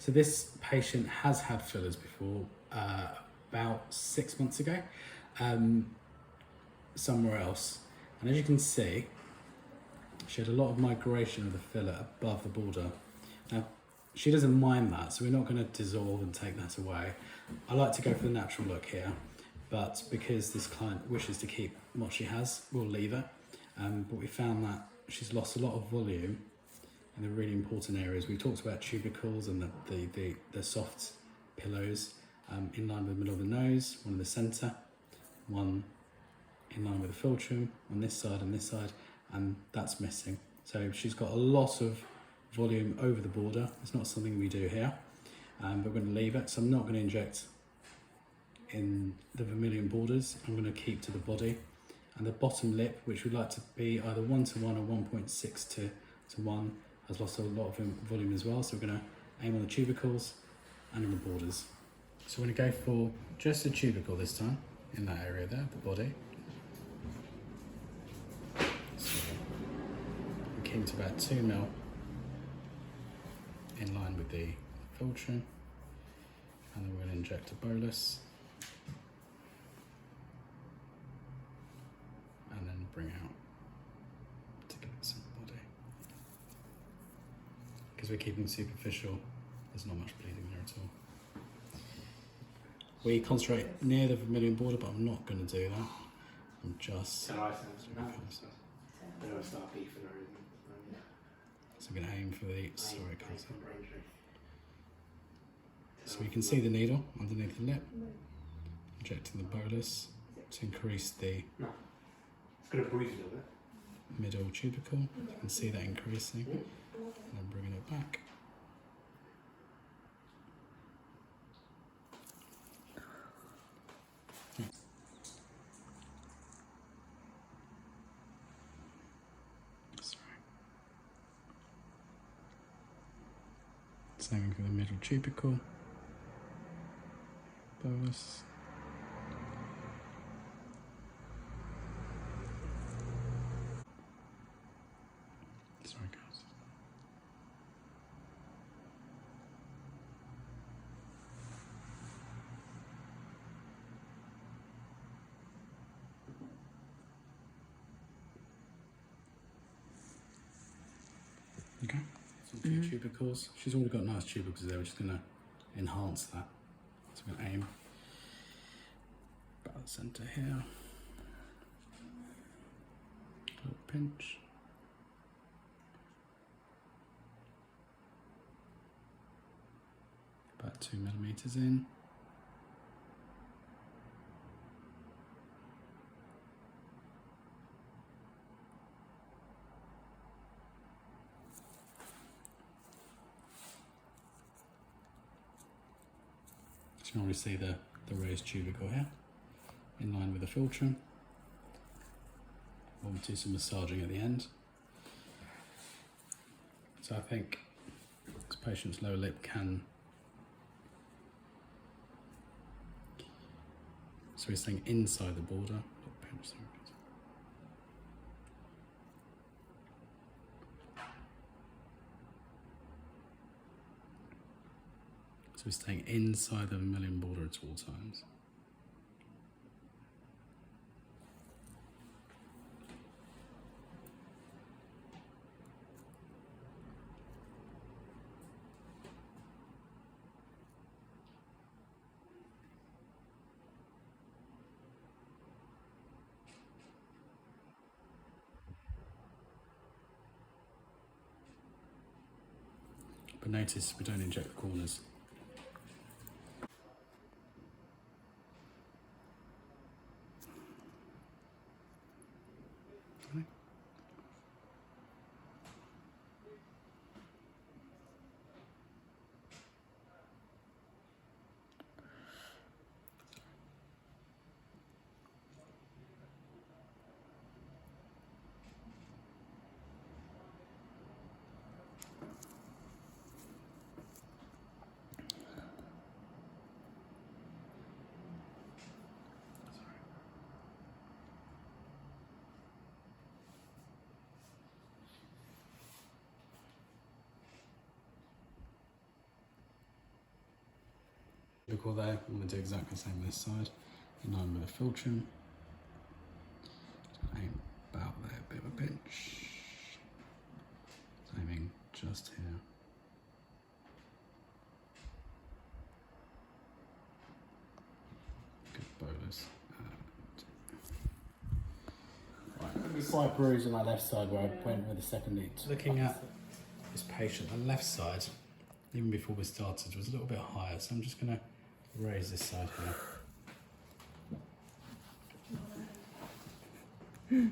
So this patient has had fillers before, about 6 months ago, somewhere else. And as you can see, she had a lot of migration of the filler above the border. Now, she doesn't mind that, so we're not going to dissolve and take that away. I like to go for the natural look here, but because this client wishes to keep what she has, we'll leave her. But we found that she's lost a lot of volume in the really important areas. We talked about tubercles and the soft pillows in line with the middle of the nose, one in the centre, one in line with the philtrum on this side and this side, and that's missing. So she's got a lot of volume over the border. It's not something we do here, but we're going to leave it. So I'm not going to inject in the vermilion borders. I'm going to keep to the body. And the bottom lip, which we'd like to be either 1:1 or 1.6 to 1, has lost a lot of volume as well. So we're going to aim on the tubercles and on the borders. So we're going to go for just a tubercle this time, in that area there, the body. So we're keeping to about 2 mil in line with the philtrum. And then we're going to inject a bolus. And then bring out to give it some body. Because we're keeping superficial, there's not much bleeding there at all. We concentrate near the vermilion border, but I'm not going to do that. I'm just... So we're going to aim for the psoriasis. So you can see the needle underneath the lip, injecting the bolus to increase the middle tubercle. You can see that increasing, and then bringing it back. Same for the middle tubercle, bolus. Sorry guys. Okay. Tubercles. She's already got nice tubercles there. We're just going to enhance that. So we're going to aim about the centre here. A little pinch. About 2 millimeters in. You can already see the raised tubercle here, in line with the philtrum. We'll do some massaging at the end. So I think this patient's lower lip can... So we're staying inside the border. So we're staying inside the vermilion border at all times. But notice we don't inject the corners. Typical there, I'm going to do exactly the same with this side, in line with the filtrum. Aim about there, a bit of a pinch. Aiming just here. Good bolus. Right. Slight bruise on that left side where I went with the second lead. Looking at this patient, the left side, even before we started, was a little bit higher, so I'm just going to raise this side here.